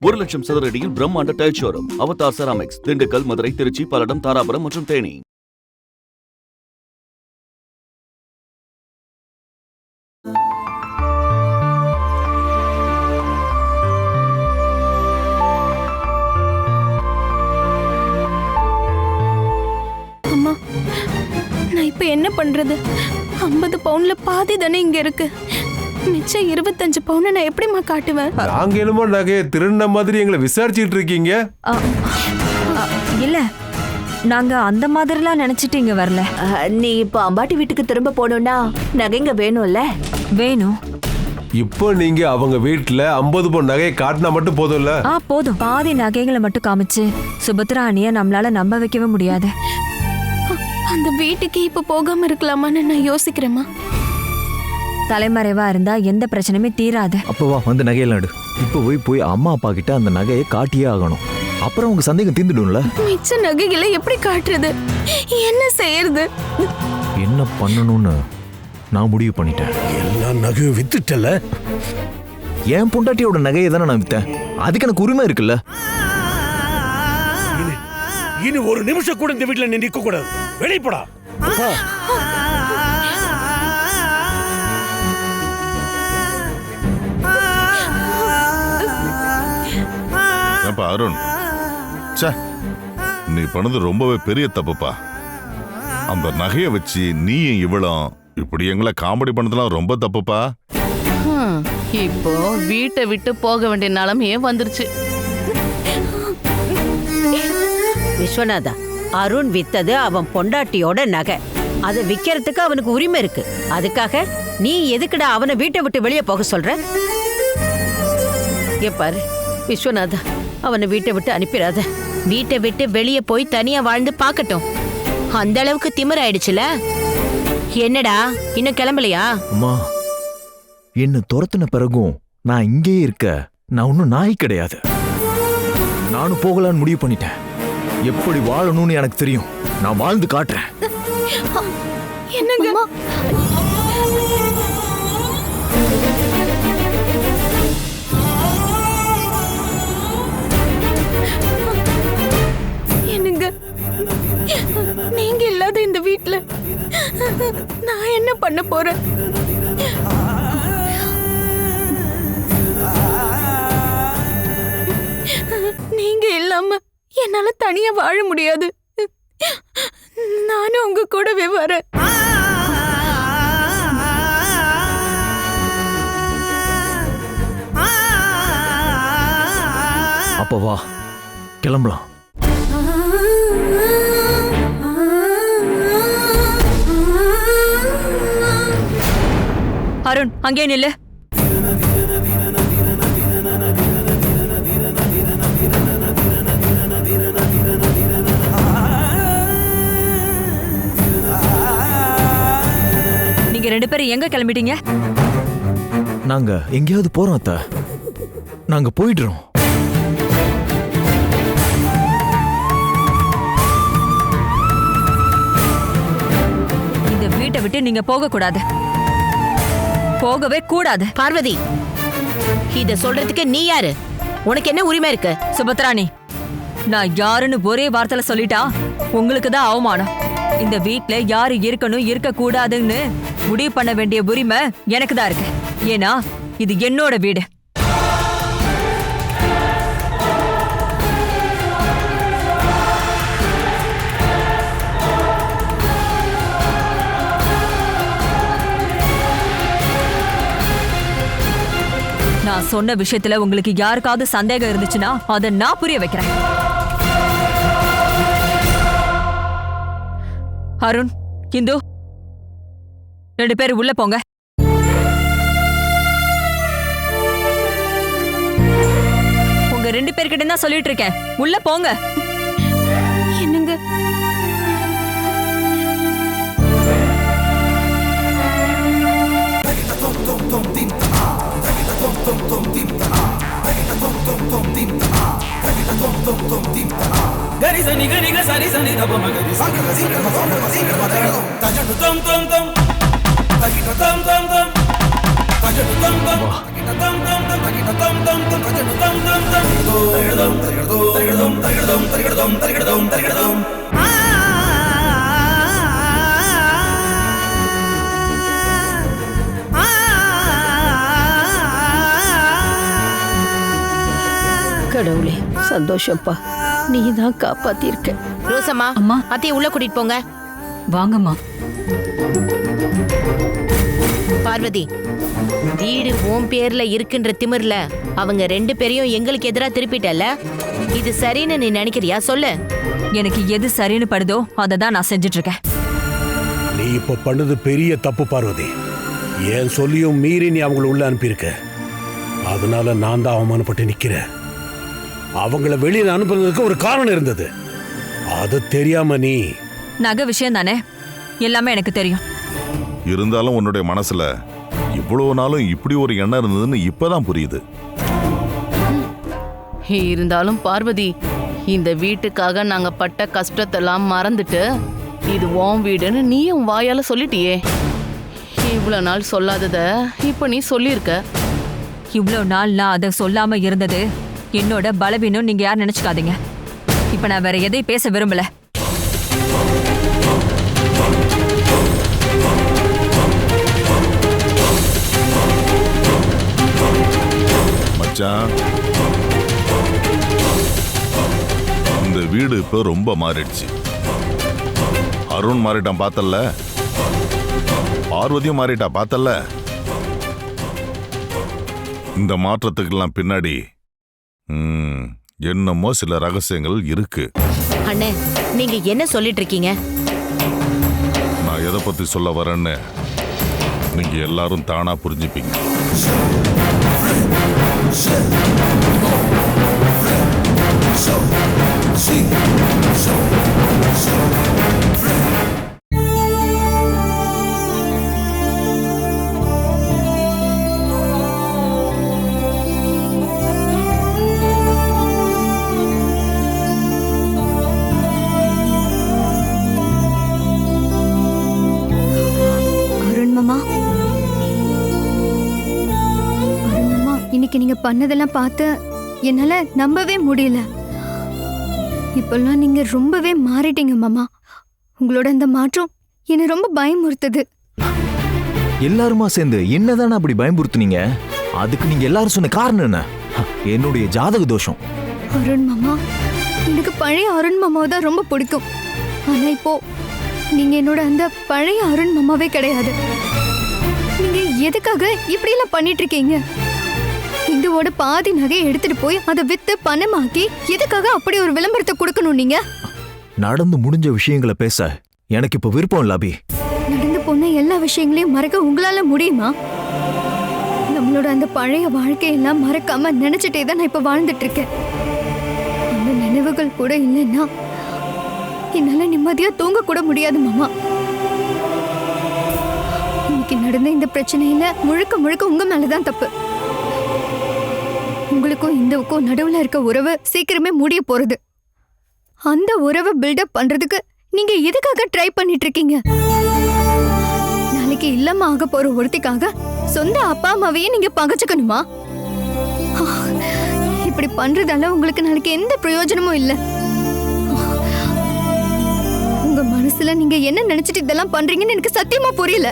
1,00,000 சதுரடியில் பிரம்மாண்ட tile showroom Avatar ceramics, Dindigul, Madurai, Trichy, Palladam, Dharapuram மற்றும் தேனி. அம்மா, நான் இப்ப என்ன பண்றது? 50 பவுன்ல பாதி தானே இங்க இருக்கு. மிச்சம் 25 பவுன் நான் எப்படிமா காட்டுவேன்? நாங்க என்னமோ நகையை திருடின மாதிரி எங்களை விசாரிச்சுட்டு இருக்கீங்க? இல்ல, நாங்க அந்த மாதிரிலாம் நினைச்சிட்டு இங்க வரல. நீ இப்ப அம்பாட்டி வீட்டுக்கு திரும்ப போகணும்னா நகைங்க வேணும்ல? வேணும். இப்போ நீங்க அவங்க வீட்டுல 50 பவுன் நகையை காட்டினா மட்டும் போதும்ல? போதும். பாதி நகைகளை மட்டும் காமிச்சு சுபத்ரா அண்ணிய நம்மளால நம்ப வைக்கவே முடியாது. அந்த வீட்டுக்கு இப்ப போகாம இருக்கலாமான்னு நான் யோசிக்கிறேம்மா. தலைமறைவா இருந்தா எந்த பிரச்சனையுமே தீராது. அப்பவா வந்து நகையெல்லாம் எடு. இப்போ போய் அம்மா அப்பா கிட்ட அந்த நகையை காட்டியே ஆகணும். அப்புறம் உங்க சந்தேகம் தீர்ந்துடும்ல. மிச்ச நகைகளை எப்படி காட்டுறது? என்ன செய்யறது? என்ன பண்ணணும்னு நான் முடிவு பண்ணிட்டேன். எல்லா நகையும் வித்துட்டல. என் பொண்டாட்டியோட நகையை தானே நான் வித்தேன். அதுக்கு எனக்கு உரிமை இருக்குல்ல. இனி ஒரு நிமிஷம் கூட இந்த வீட்டுல நீ நிக்க கூடாது. வெளிய போடா. அருண், நீ பண்ணது ரொம்பவே பெரிய தப்புப்பா. அந்த நகையை வச்சு நீ இவ்வளவு இப்படி எங்களை காமெடி பண்ணதெல்லாம் ரொம்ப தப்புப்பா. இப்போ வீட்டை விட்டு போக வேண்டிய நிலைமையே வந்துருச்சு. விஸ்வநாதா, அருண் வித்தது அவன் பொண்டாட்டியோட நகை. அதை விக்கிறதுக்கு அவனுக்கு உரிமை இருக்கு. அதுக்காக நீ எதுக்குடா அவனை வீட்டை விட்டு வெளியே போக சொல்ற? பாரு விஸ்வநாதா, அவனை வீட்டை விட்டு அனுப்பிடாத. வீட்டை விட்டு வெளியே போய் தனியா வாழ்ந்து பாக்கட்டும். அந்த அளவுக்கு திமிர் ஆயிடுச்சுல. என்னடா இன்னும் கிளம்பலையா? அம்மா, என்ன துரத்துன பிறகும் நான் இங்கேயே இருக்க. நான் ஒன்னும் நாய் கிடையாது. நானும் போகலான்னு முடிவு பண்ணிட்டேன். எப்படி வாழணும்னு எனக்கு தெரியும். நான் வாழ்ந்து காட்டுறேன். என்னங்க? என்னங்க, நீங்க இல்லாத இந்த வீட்ல நான் என்ன பண்ண போறேன்? நீங்க இல்லாம என்னால தனியா வாழ முடியாது. நானும் உங்க கூடவே வரேன். அப்ப வா, கிளம்பலாம். அருண், அங்கே நில்லு. நீங்க 2 பேரும் எங்க கிளம்பிட்டீங்க? நாங்க எங்கேயாவது போறோம் அத்தை. நாங்க போயிடுறோம். இந்த வீட்டை விட்டு நீங்க போக கூடாது. போகவே கூடாது. பார்வதி, இத சொல்றதுக்கு நீ யாரு? உனக்கு என்ன உரிமை இருக்கு? சுபத்ராணி, நான் யாருன்னு ஒரே வார்த்தையில சொல்லிட்டா உங்களுக்கு தான் அவமானம். இந்த வீட்ல யாரு இருக்கணும் இருக்க கூடாதுன்னு முடிவு பண்ண வேண்டிய உரிமை எனக்கு தான் இருக்கு. ஏன்னா இது என்னோட வீடு. நான் சொன்ன விஷயத்துல உங்களுக்கு யாருக்காவது சந்தேகம் இருந்துச்சுன்னா அதை நான் புரிய வைக்கிறேன். அருண், இந்து, 2 பேரும் உள்ள போங்க. உங்க 2 பேர்கிட்ட தான் சொல்லிட்டு இருக்கேன். உள்ள போங்க. என்னங்க? Gari sani gari ga sari sani da bama gari sani gari ga sani gari ga sani gari ga tajanu tom tom tom tajanu tom tom tom கடவுளே, சந்தோஷப்பா, நீ தான் காப்பாத்திருக்க. ரோசம்மா, அம்மா. அத்தையை உள்ள கூட்டிட்டு போங்க. வாங்கம்மா. பார்வதி, வீடு உன் பேர்ல இருக்குன்ற திமிர்ல அவங்க 2 பேரையும் எங்களுக்கு எதிரா திருப்பிட்டல. இது சரின்னு நீ நினைக்கிறியா? சொல்லு. எனக்கு எது சரின்னு படுதோ அதை தான் நான் செஞ்சுட்டு இருக்கேன். நீ இப்ப பண்ணது பெரிய தப்பு பார்வதி. ஏன் சொல்லியும் மீறி நீ அவங்கள உள்ள அனுப்பியிருக்க. அதனால நான் தான் அவமானப்பட்டு நிக்கிறேன். அவங்கள வெளியில அனுப்புறதுக்கு ஒரு காரணம் இருந்தது. அது தெரியாம நீ நகை விஷயம் தானே, எல்லாமே எனக்கு தெரியும். இருந்தாலும் உன்னுடைய மனசுல இவ்வளவு நாளும் இப்படி ஒரு எண்ணம் இருந்ததுன்னு இப்பதான் புரியுது. இருந்தாலும் பார்வதி, இந்த வீட்டுக்காக நாங்க பட்ட கஷ்டத்தெல்லாம் மறந்துட்டு இது உன் வீடுன்னு நீயும் வாயால சொல்லிட்டியே. இவ்வளவு நாள் சொல்லாதத இப்ப நீ சொல்லியிருக்க. இவ்வளோ நாள் நான் அதை சொல்லாம இருந்தது என்னோட பலவீனம் நீங்க யார் நினைச்சுக்காதீங்க. இப்ப நான் வேற எதையும் பேச விரும்பல. மச்சான், இந்த வீடு இப்ப ரொம்ப மாறிடுச்சு. அருண் மாறிட்டான் பார்த்தல்ல, பார்வதியும் மாறிட்டா பார்த்தல்ல. இந்த மாற்றத்துக்கெல்லாம் பின்னாடி என்னமோ சில ரகசியங்கள் இருக்கு. அண்ணே, நீங்க என்ன சொல்லிட்டு இருக்கீங்க? நான் எதை பத்தி சொல்ல வரேன்னு நீங்க எல்லாரும் தானா புரிஞ்சுப்பீங்க. இன்னைக்கு நீங்க பண்ணதெல்லாம் பார்த்து என்னால நம்பவே முடியல. இப்பெல்லாம் நீங்க ரொம்பவே மாறிட்டீங்க மாமா. உங்களோட அந்த மாற்றம் என்னை ரொம்ப பயமுறுத்துது. எல்லாருமா சேர்ந்து என்னதானே அப்படி பயமுறுத்துனீங்க? அதுக்கு நீங்க எல்லாரும் சொன்ன காரணம் என்ன? என்னுடைய ஜாதக தோஷம். அருண் மாமா, எனக்கு பழைய அருண் மாமாவை தான் ரொம்ப பிடிக்கும். ஆனா இப்போ நீங்க என்னோட அந்த பழைய அருண் மாமாவே கிடையாது. நீங்க எதுக்காக இப்படி எல்லாம் பண்ணிட்டு இருக்கீங்க? இந்துவோட பாதி நகையை எடுத்துட்டு போய் அதை வித்து பணமாக்கி எதுக்காக அப்படி ஒரு விளம்பரத்தை கொடுக்கணும்? நீங்க நடந்து முடிஞ்ச விஷயங்களை பேச எனக்கு இப்ப விருப்பம் இல்ல அபி. நடந்து போன எல்லா விஷயங்களையும் மறக்க உங்களால முடியுமா? நம்மளோட அந்த பழைய வாழ்க்கையெல்லாம் மறக்காம நினைச்சிட்டே தான் நான் இப்ப வாழ்ந்துட்டு இருக்கேன். அந்த நினைவுகள் கூட இல்லைன்னா என்னால நிம்மதியா தூங்க கூட முடியாது மாமா. இன்னைக்கு நடந்த இந்த பிரச்சனையில முழுக்க முழுக்க உங்க மேலதான் தப்பு. உங்களுக்கும் இந்துவுக்கும் நடுவுல இருக்க உறவு சீக்கிரமே முடிய போறது. அந்த உறவை பில்டப் பண்றதுக்கு நீங்க எதுக்காக ட்ரை பண்ணிட்டு இருக்கீங்க? நாளைக்கு இல்லாம ஆக போற ஒருத்திக்காக சொந்த அப்பா அம்மாவையே நீங்க பகச்சுக்கணுமா? இப்படி பண்றதால உங்களுக்கு நாளைக்கு எந்த பிரயோஜனமும் இல்ல. உங்க மனசுல நீங்க என்ன நினைச்சிட்டு இதெல்லாம் பண்றீங்கன்னு எனக்கு சத்தியமா புரியல.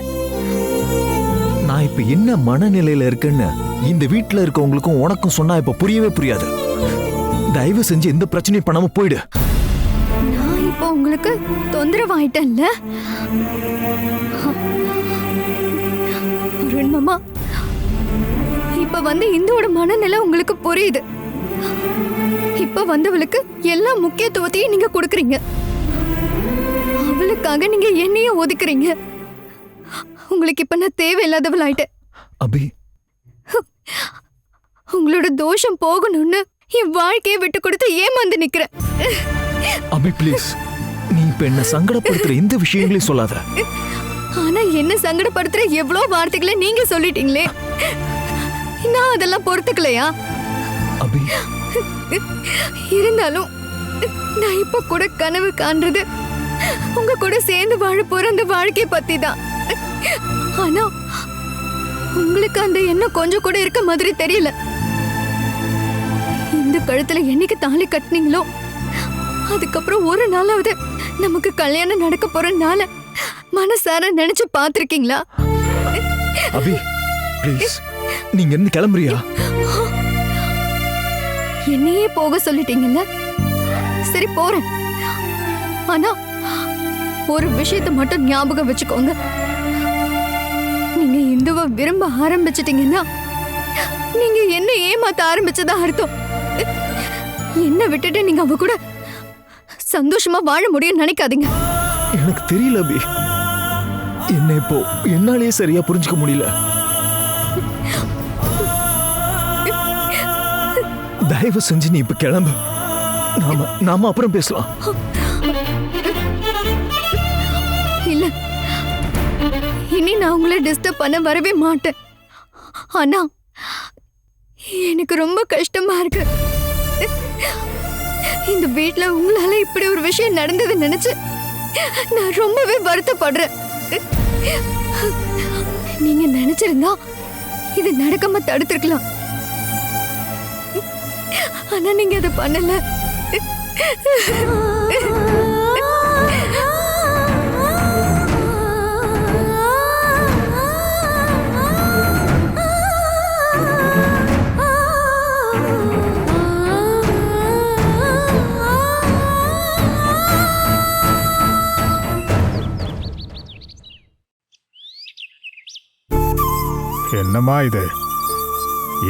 நான் இப்ப என்ன மனநிலையில இருக்கேன்னு இந்த வீட்டுல இருக்கவங்களுக்கும் உனக்கும் சொன்னா இப்ப புரியவே புரியாது. தயவு செஞ்சு எந்த பிரச்சனையும் பண்ணாம போயிடு. நான் இப்போ உங்களுக்கு தொந்தரவாயிட்டேன்ல அருண் மாமா. இப்ப வந்து இந்துவோட மனநிலை உங்களுக்கு புரியுது. இப்ப வந்தவளுக்கு எல்லா முக்கியத்துவத்தையும் நீங்க கொடுக்கறீங்க. அவளுக்காக நீங்க என்னையும் ஒதுக்குறீங்க. உங்களுக்கு இப்ப நான் தேவையில்லாதவள் ஆயிட்டேன் அபி. உங்களோட தோஷம் போகணும்னு என் வாழ்க்கையை விட்டு கொடுத்து ஏமாந்து நிக்கிறேன். அபி ப்ளீஸ், நீ இப்ப என்ன சங்கடப்படுத்துற இந்த விஷயங்களையும் சொல்லாத. ஆனா என்ன சங்கடப்படுத்துற எவ்வளோ வார்த்தைகளை நீங்க சொல்லிட்டீங்களே, நான் அதெல்லாம் பொறுத்துக்கலையா? அபி, இருந்தாலும் நான் இப்ப கூட கனவு காண்றது உங்க கூட சேர்ந்து வாழ போற அந்த வாழ்க்கையை பத்தி தான். ஆனா உங்களுக்கு அந்த எண்ணம் கொஞ்சம் கூட இருக்க மாதிரி தெரியல. இந்த கழுத்துல என்னைக்கு தாலி கட்டினீங்களோ அதுக்கப்புறம் ஒரு நாளாவது நமக்கு கல்யாணம் நடக்க போற நாள மனசார நினைச்சு பாத்திருக்கீங்களா? அபி ப்ளீஸ், நீங்க இருந்து கிளம்புறியா? என்னையே போக சொல்லிட்டீங்கல்ல, சரி போறேன். ஆனா ஒரு விஷயத்தை மட்டும் ஞாபகம் வச்சுக்கோங்க. நீங்க இந்துவை விரும்ப ஆரம்பிச்சிட்டீங்கன்னா நீங்க என்ன ஏமாத்த ஆரம்பிச்சதா அர்த்தம். என்ன விட்டுட்டு நீங்க அவ கூட சந்தோஷமா வாழ முடியும்னு நினைக்காதீங்க. எனக்கு தெரியல அபி, என்ன இப்போ என்னாலேயே சரியா புரிஞ்சுக்க முடியல. தயவு செஞ்சு நீ இப்ப கிளம்பு. நாம அப்புறம் பேசலாம். இல்ல, இனி நான் உங்களை டிஸ்டர்ப் பண்ண வரவே மாட்டேன். ஆனா எனக்கு ரொம்ப கஷ்டமா இருக்கு. இந்த வீட்ல உங்களால இப்படி ஒரு விஷயம் நடந்தது நினைச்சு நான் ரொம்பவே வருத்தப்படுறேன். நீங்க நினைச்சிருந்தா இது நடக்காம தடுத்திருக்கலாம். ஆனா நீங்க அதை பண்ணல. என்னம்மா இது?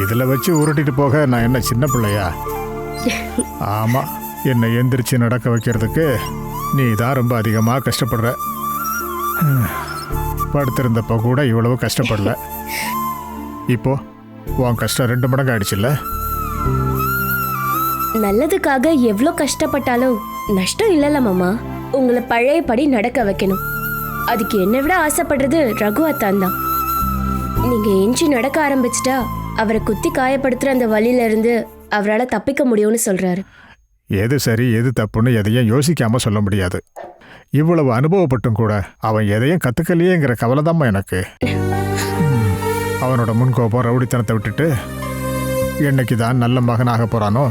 இதுல வச்சு உருட்டிட்டு போக நான் என்ன சின்ன பிள்ளையா? ஆமா, என்னை எந்திரிச்சு நடக்க வைக்கிறதுக்கு நீ தான் ரொம்ப அதிகமாக கஷ்டப்படுற. படுத்திருந்தப்போ கூட இவ்வளவு கஷ்டப்படல. இப்போ உன் கஷ்டம் 2 மடங்கு ஆயிடுச்சுல்ல? நல்லதுக்காக எவ்வளோ கஷ்டப்பட்டாலும் நஷ்டம் இல்லைல்ல மாமா. உங்களை பழையபடி நடக்க வைக்கணும். அதுக்கு என்னை விட ஆசைப்படுறது ரகு அத்தான் தான். நீங்க எஞ்சி நடக்க ஆரம்பிச்சிட்டா அவரை குத்தி காயப்படுத்துற அந்த வழியில இருந்து அவரால் தப்பிக்க முடியும்னு சொல்றாரு. எது சரி எது தப்புன்னு எதையும் யோசிக்காம சொல்ல முடியாது. இவ்வளவு அனுபவப்பட்டும் கூட அவன் எதையும் கத்துக்கலையேங்கிற கவலைதாம்மா எனக்கு. அவனோட முன்கோபம் ரவுடித்தனத்தை விட்டுட்டு என்னைக்கு தான் நல்ல மகனாக போறானோ,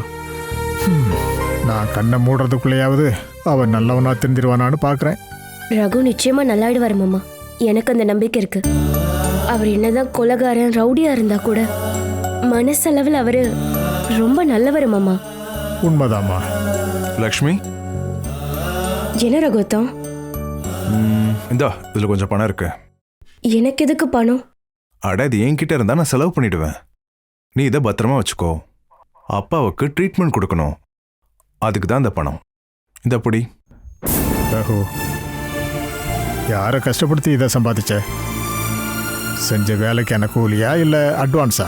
நான் கண்ணை மூடுறதுக்குள்ளேயாவது அவன் நல்லவனா தெரிஞ்சிருவானான்னு பார்க்குறேன். ரகு நிச்சயமா நல்லாயிடுவார் மாமா. எனக்கு அந்த நம்பிக்கை இருக்கு. அவர் என்னதான் கொலைகாரன் ரவுடியா இருந்தா கூட மனசளவில் அவரு ரொம்ப நல்லவர் மாமா. உண்மைதாம்மா. லக்ஷ்மி, என்ன ரகுத்தான்? இந்தா இதுல கொஞ்சம் பணம் இருக்கு. எனக்கு எதுக்கு பணம்? அட, இது என்கிட்ட இருந்தா நான் செலவு பண்ணிடுவேன். நீ இதை பத்திரமா வச்சுக்கோ. அப்பாவுக்கு ட்ரீட்மெண்ட் கொடுக்கணும், அதுக்கு தான் இந்த பணம். இந்த பொடி. ரகு, யாரை கஷ்டப்படுத்தி இதை சம்பாதிச்ச? செஞ்ச வேலைக்கு என்ன கூலியா இல்லை அட்வான்ஸா?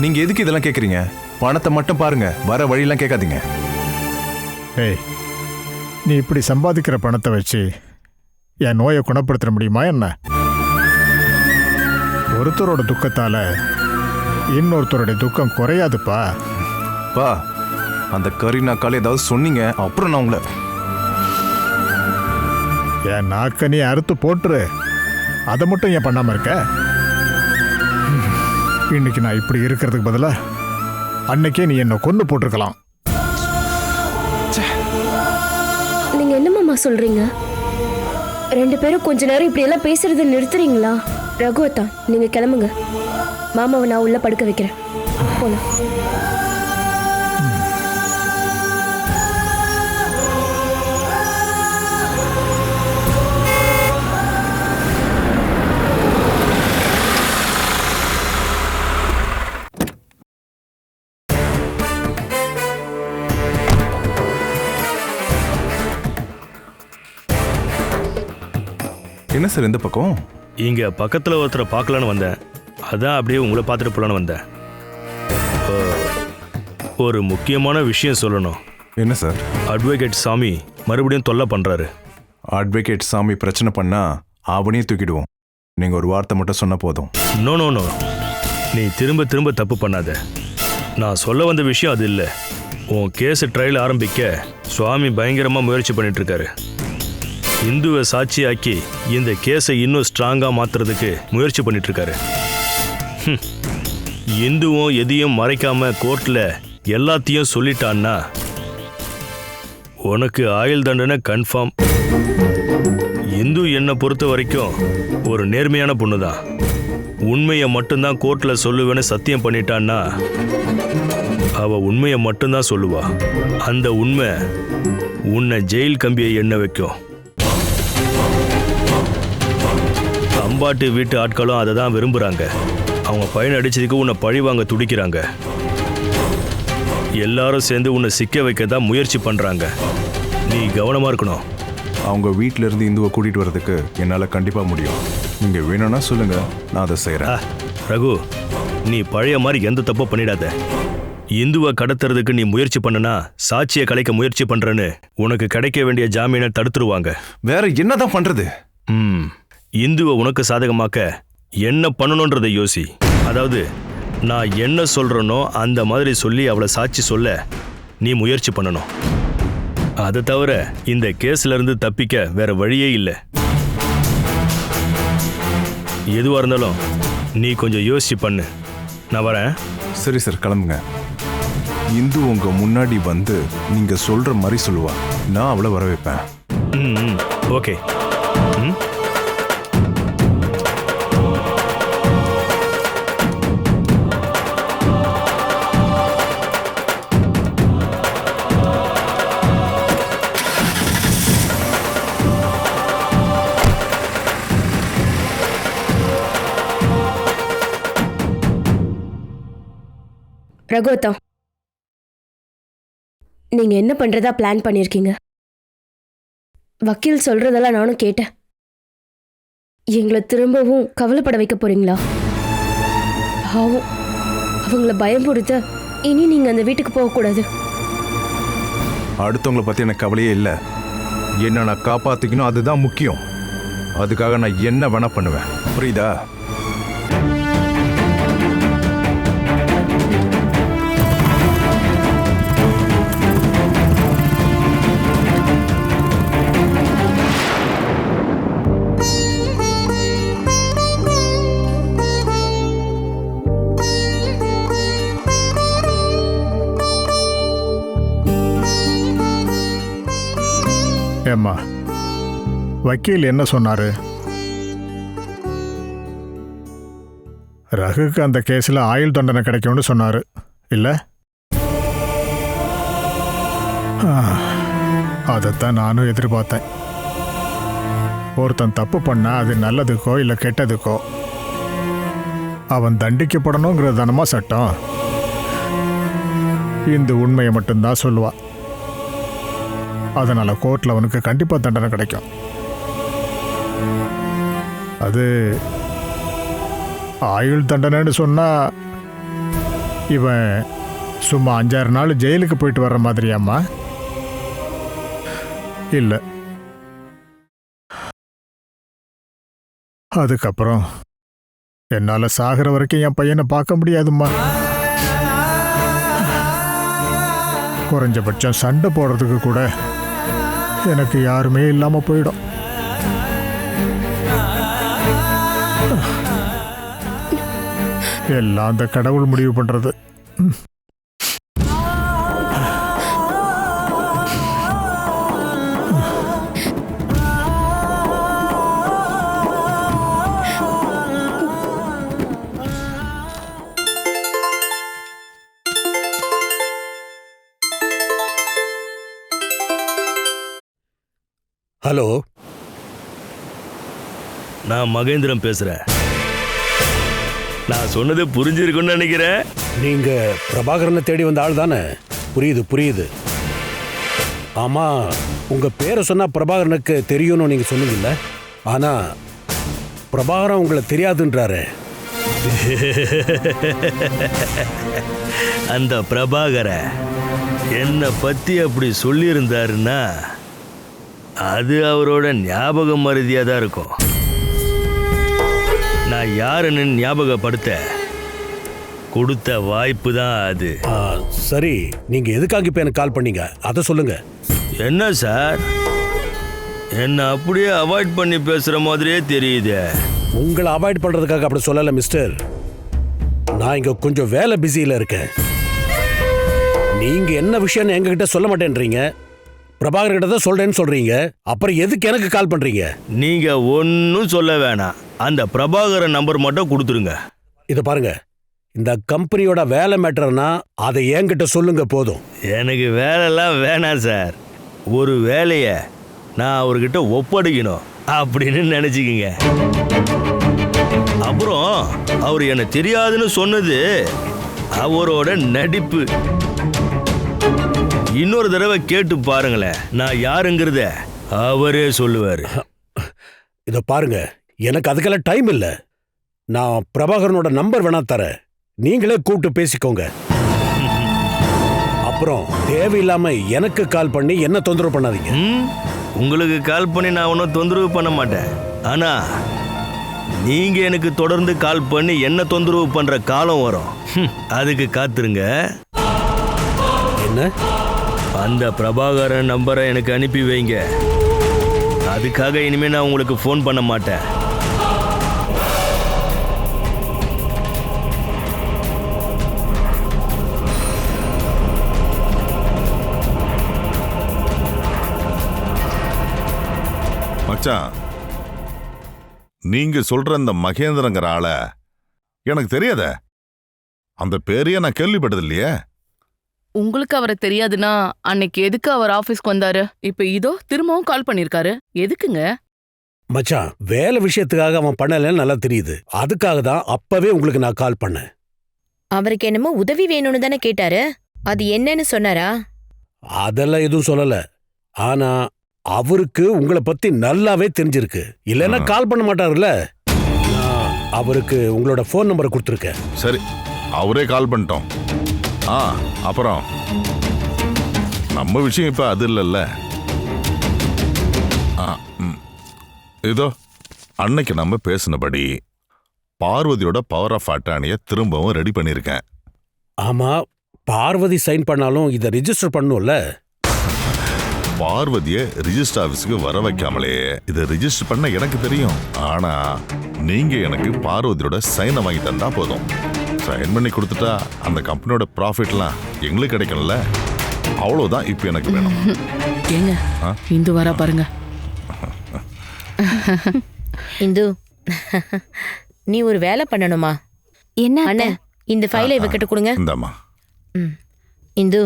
நீங்க எதுக்கு இதெல்லாம் கேட்குறீங்க? பணத்தை மட்டும் பாருங்க, வர வழியெல்லாம் கேட்காதீங்க. ஏய், நீ இப்படி சம்பாதிக்கிற பணத்தை வச்சு என் நோயை குணப்படுத்த முடியுமா என்ன? ஒருத்தரோட துக்கத்தால இன்னொருத்தருடைய துக்கம் குறையாதுப்பா. பா, அந்த கரீனாக்கால ஏதாவது சொன்னீங்க அப்புறம் நான் உங்களை என் நாக்க நீ அறுத்து போட்டுரு. அதை மட்டும் ஏன் பண்ணாம இருக்க? இன்னைக்கு நான் இப்படி இருக்கிறதுக்கு பதிலா அன்னைக்கே நீ என்ன கொண்டு போட்டிருக்கலாம். நீங்க என்ன மாமா சொல்றீங்க? 2 பேரும் கொஞ்ச நேரம் இப்படி எல்லாம் பேசுறதை நிறுத்துறீங்களா? ரகுவத்தான், நீங்க கிளம்புங்க. மாமாவை நான் உள்ள படுக்க வைக்கிறேன். போலாம். என்ன சார் இந்த பக்கம்? இங்கே பக்கத்தில் ஒருத்தரை பார்க்கலான்னு வந்தேன். அதான் அப்படியே உங்களை பார்த்துட்டு போகலான்னு வந்தேன். ஒரு முக்கியமான விஷயம் சொல்லணும். என்ன சார்? அட்வொகேட் சாமி மறுபடியும் தொல்லை பண்ணுறாரு. அட்வொகேட் சாமி பிரச்சனை பண்ணா அவனையும் தூக்கிடுவோம். நீங்கள் ஒரு வார்த்தை மட்டும் சொன்ன போதும். நோ நோ நோ, நீ திரும்ப திரும்ப தப்பு பண்ணாத. நான் சொல்ல வந்த விஷயம் அது இல்லை. உன் கேஸு ட்ரையல் ஆரம்பிக்க சுவாமி பயங்கரமாக முயற்சி பண்ணிட்டுருக்காரு. இந்துவை சாட்சியாக்கி இந்த கேஸை இன்னும் ஸ்ட்ராங்காக மாற்றுறதுக்கு முயற்சி பண்ணிட்டுருக்காரு. இந்துவும் எதையும் மறைக்காம கோர்ட்ல எல்லாத்தையும் சொல்லிட்டான்னா உனக்கு ஆயுள் தண்டனை கன்ஃபார்ம். இந்து என்னை பொறுத்த வரைக்கும் ஒரு நேர்மையான பொண்ணு தான். உண்மையை மட்டும்தான் கோர்ட்ல சொல்லுவேன்னு சத்தியம் பண்ணிட்டான்னா அவ உண்மையை மட்டும்தான் சொல்லுவா. அந்த உண்மை உன்னை ஜெயில் கம்பியை எண்ண வைக்கும். அம்பாட்டு வீட்டு ஆட்களும் அதை தான் விரும்புகிறாங்க. அவங்க பையன் அடிச்சதுக்கு உன்னை பழி வாங்க துடிக்கிறாங்க. எல்லாரும் சேர்ந்து உன்னை சிக்க வைக்க தான் முயற்சி பண்ணுறாங்க. நீ கவனமாக இருக்கணும். அவங்க வீட்டில இருந்து இந்துவை கூட்டிட்டு வர்றதுக்கு என்னால் கண்டிப்பாக முடியும். நீங்கள் வேணும்னா சொல்லுங்க, நான் அதை செய்கிறேன். ரகு, நீ பழைய மாதிரி எந்த தப்பும் பண்ணிடாத. இந்துவை கடத்துறதுக்கு நீ முயற்சி பண்ணனா சாட்சியை கலைக்க முயற்சி பண்றேன்னு உனக்கு கிடைக்க வேண்டிய ஜாமீனை தடுத்துருவாங்க. வேற என்னதான் பண்றது? இந்துவை உனக்கு சாதகமாக்க என்ன பண்ணணுன்றதை யோசி. அதாவது நான் என்ன சொல்றேனோ அந்த மாதிரி சொல்லி அவளை சாட்சி சொல்ல நீ முயற்சி பண்ணணும். அதை தவிர இந்த கேஸ்ல இருந்து தப்பிக்க வேற வழியே இல்லை. எதுவா இருந்தாலும் நீ கொஞ்சம் யோசிச்சு பண்ணு. நான் வரேன். சரி சார், கிளம்புங்க. இந்து உங்க முன்னாடி வந்து நீங்க சொல்ற மாதிரி சொல்லுவா. நான் அவளை வர வைப்பேன். ஓகே. ரகுவத்தா, நீங்க என்ன பண்றதா பிளான் பண்ணிருக்கீங்க? வக்கீல் சொல்றதெல்லாம் நானும் கேட்டேன். எங்களை திரும்பவும் கவலைப்பட வைக்க போறீங்களா? பாவம், அவங்கள பயம்படுத்த இனி நீங்க அந்த வீட்டுக்கு போக கூடாது. அடுத்தவங்களை பத்தி எனக்கு கவலையே இல்லை. என்ன நான் காப்பாத்திக்கணும், அதுதான் முக்கியம். அதுக்காக நான் என்ன வேணா பண்ணுவேன். புரியுதா? ஏம்மா, வக்கீல் என்ன சொன்னாரு? ரகுக்கு அந்த கேஸில் ஆயுள் தண்டனை கிடைக்கும்னு சொன்னாரு இல்லை? அதைத்தான் நானும் எதிர்பார்த்தேன். ஒருத்தன் தப்பு பண்ணா அது நல்லதுக்கோ இல்லை கெட்டதுக்கோ அவன் தண்டிக்கப்படணுங்கிறது தானமா சட்டம். இந்த உண்மையை மட்டும்தான் சொல்லுவா. அதனால கோர்ட்ல அவனுக்கு கண்டிப்பா தண்டனை கிடைக்கும். அது ஆயுள் தண்டனைன்னு சொன்னா இவன் சும்மா 5-6 நாள் ஜெயிலுக்கு போயிட்டு வர்ற மாதிரியாம்மா? இல்லை, அதுக்கப்புறம் என்னால் சாகிற வரைக்கும் என் பையனை பார்க்க முடியாதும்மா. குறைஞ்சபட்சம் சண்டை போடுறதுக்கு கூட எனக்கு யாருமே இல்லாம போயிடும். எல்லாம் அந்த கடவுள் முடிவு பண்றது. ஹலோ, நான் மகேந்திரன் பேசுறேன். நான் சொன்னது புரிஞ்சிருக்குன்னு நினைக்கிறேன். நீங்க பிரபாகரனை தேடி வந்த ஆள் தானே? புரியுது புரியுது. ஆமா, உங்க பேரை சொன்னா பிரபாகரனுக்கு தெரியும்னு நீங்க சொன்னீங்கல்ல. ஆனா பிரபாகரன் உங்களை தெரியாதுன்றாரு. அந்த பிரபாகர என்னை பத்தி அப்படி சொல்லியிருந்தாருன்னா அது அவரோட ஞாபக மருதியாக தான் இருக்கும். நான் யாருன்னு ஞாபகப்படுத்த கொடுத்த வாய்ப்பு தான் அது. சரி, நீங்க எதுக்காக இப்ப எனக்கு கால் பண்ணீங்க அதை சொல்லுங்க. என்ன சார், என்ன அப்படியே அவாய்ட் பண்ணி பேசுற மாதிரியே தெரியுது. உங்களை அவாய்ட் பண்றதுக்காக அப்படி சொல்லல மிஸ்டர். நான் இங்க கொஞ்சம் வேலை பிஸியில இருக்கேன். நீங்க என்ன விஷயம்னு எங்ககிட்ட சொல்ல மாட்டேன்றீங்க. பிரபாகர் கிட்ட தான் சொல்றேன்னு சொல்றீங்க. அப்புறம் எதுக்கு எனக்கு கால் பண்றீங்க? நீங்க ஒன்னும் சொல்ல வேணாம். அந்த பிரபாகரன் நம்பர் மட்டும் கொடுத்துருங்க. இத பாருங்க, இந்த கம்பெனியோட வேலை மேட்டர்னா அதை என்கிட்ட சொல்லுங்க போதும். எனக்கு வேலைலாம் வேணாம் சார். ஒரு வேலையை நான் அவர்கிட்ட ஒப்படைக்கணும் அப்படின்னு நினைச்சுக்கிங்க. அப்புறம் அவர் என்ன தெரியாதுன்னு சொன்னது அவரோட நடிப்பு. இன்னொரு தடவை கேட்டு பாருங்களேன், நான் யாருங்கிறத அவரே சொல்லுவாரு. இத பாருங்க, எனக்கு அதுக்கெல்லாம் டைம் இல்ல. நான் பிரபாகரனோட நம்பர் வேணா தரேன், நீங்களே கூப்பிட்டு பேசிக்கோங்க. அப்புறம் தேவையில்லாம எனக்கு கால் பண்ணி என்ன தொந்தரவு பண்ணாதீங்க. உங்களுக்கு கால் பண்ணி நான் ஒன்றும் தொந்தரவு பண்ண மாட்டேன். ஆனா நீங்க எனக்கு தொடர்ந்து கால் பண்ணி என்ன தொந்தரவு பண்ற காலம் வரும். அதுக்கு காத்துருங்க. என்ன? அந்த பிரபாகரன் நம்பரை எனக்கு அனுப்பி வைங்க. அதுக்காக இனிமே நான் உங்களுக்கு ஃபோன் பண்ண மாட்டேன். மச்சான், நீங்க சொல்ற அந்த மகேந்திரங்கிற ஆள எனக்கு தெரியாத. அந்த பேரையே நான் கேள்விப்பட்டது இல்லையே. உங்களுக்கு அவரை தெரியாதுன்னா அன்னைக்கு எதுக்கு அவர் ஆபீஸ்க்கு வந்தாரு? இப்ப இதோ திரும்பவும் கால் பண்ணிருக்காரு. எதுக்குங்க? மச்சான், வேலை விஷயத்துக்காக அவன் பண்ணலன்னு நல்லா தெரியுது. அதுக்காக தான் அப்பவே உங்களுக்கு நான் கால் பண்ணேன். அவருக்கு என்னமோ உதவி வேணும்னு தானே கேட்டாரு. அது என்னன்னு சொன்னாரா? அதெல்லாம் எதுவும் சொல்லல. ஆனா அவருக்கு உங்களை பத்தி நல்லாவே தெரிஞ்சிருக்கு. இல்லைன்னா கால் பண்ண மாட்டாருல்ல. நான் அவருக்கு உங்களோட ஃபோன் நம்பரை கொடுத்துருக்கேன். சரி, அவரே கால் பண்ணிட்டோம். அப்புறம் நம்ம விஷயம் இப்ப அது இல்லைல்ல. இதோ அன்னைக்கு நம்ம பேசினபடி பார்வதியோட பவர் ஆஃப் அட்டானியை திரும்பவும் ரெடி பண்ணியிருக்கேன். ஆமா, பார்வதி சைன் பண்ணாலும் இதை ரிஜிஸ்டர் பண்ணும்ல. பார்வதியை ரிஜிஸ்டர் ஆஃபீஸுக்கு வர வைக்காமலே இதை ரிஜிஸ்டர் பண்ண எனக்கு தெரியும். ஆனா நீங்க எனக்கு பார்வதியோட சைனை வாங்கி தந்தா போதும். சைன் பண்ணி கொடுத்துட்டா அந்த கம்பெனியோட ப்ராஃபிட்லாம் எங்களுக்கு கிடைக்கும்ல. அவ்வளவுதான் இப்ப எனக்கு வேணும். ஏங்க, இந்து வரா பாருங்க. இந்து, நீ ஒரு வேலை பண்ணணுமா? என்ன அண்ணே, இந்த ஃபைலை இவகிட்ட கொடுங்க. இந்தாம்மா. இந்து,